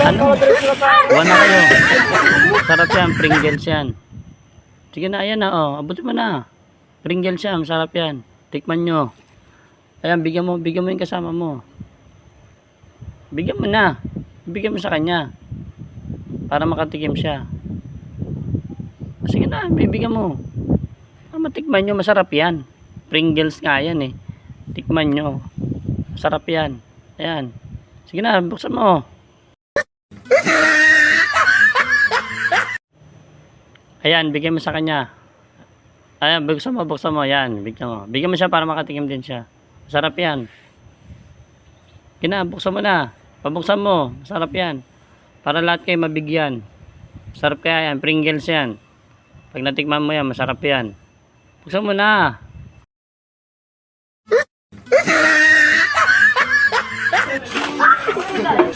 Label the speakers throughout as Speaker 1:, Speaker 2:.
Speaker 1: Ano? Buwan na kayo. Sarap yan, Pringles yan. Sige na, ayan na, oh. Abutin mo na. Pringles yan, masarap yan. Tikman nyo. Ayan, bigyan mo yung kasama mo. Bigyan mo na. Bigyan mo sa kanya. Para makatikim siya. Sige na, bibigyan mo. Matikman nyo, masarap yan. Pringles nga yan eh. Tikman nyo. Masarap yan. Ayan. Sige na, buksan mo. Ayan, bigyan mo sa kanya. Ayan, buksan mo. Ayan, bigyan mo. Bigyan mo siya para makatikim din siya. Masarap yan. Buksan mo na. Pabuksan mo. Masarap yan. Para lahat kayo mabigyan. Masarap kaya yan. Pringles yan. Pag natikman mo yan, masarap yan. Buksan mo na.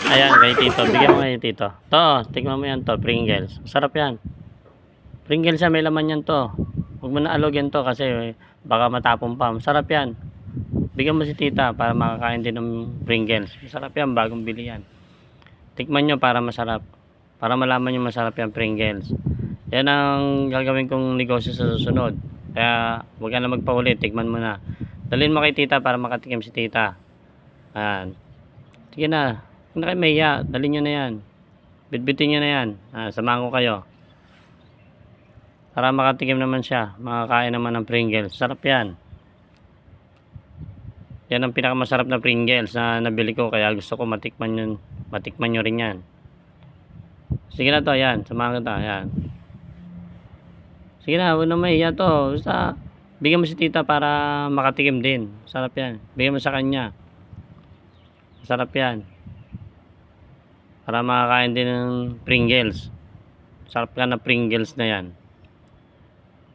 Speaker 1: Ayan, kay Tito. Bigyan mo kay Tito. To, tikman mo yan to. Pringles. Masarap yan. Pringles yan. May laman yan to. Huwag mo na alogyan to kasi baka matapon pa. Masarap yan. Bigyan mo si Tita para makakain din ng Pringles. Masarap yan. Bagong bili yan. Tikman nyo para masarap. Para malaman nyo masarap yan Pringles. Yan ang gagawin kong negosyo sa susunod. Kaya huwag ka na magpaulit. Tikman mo na. Dalhin mo kay Tita para makatikim si Tita. Ayan. Sige na. Huwag na kayo mahiya. Dalhin nyo na yan. Bitbitin nyo na yan. Samahan ko kayo. Para makatikim naman siya. Makakain naman ng Pringles. Sarap yan. Yan ang pinakamasarap na Pringles na nabili ko. Kaya gusto ko matikman yun. Matikman nyo rin yan. Sige na to. Yan. Samahan kita. Yan. Sige na. Huwag na mahiya to. Basta bigyan mo si Tita para makatikim din. Sarap yan. Bigyan mo sa kanya. Sarap yan. Para makakain din ng Pringles. Sarap ka na Pringles na yan.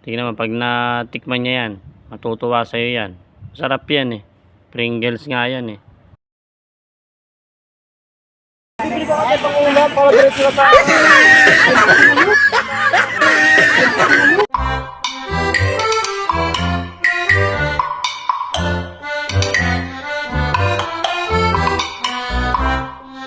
Speaker 1: Tingnan mo, pag natikman niya yan, matutuwa sa'yo yan. Sarap yan eh. Pringles nga yan eh.
Speaker 2: Bibili ba kayo pang ulam para diretso na tayo?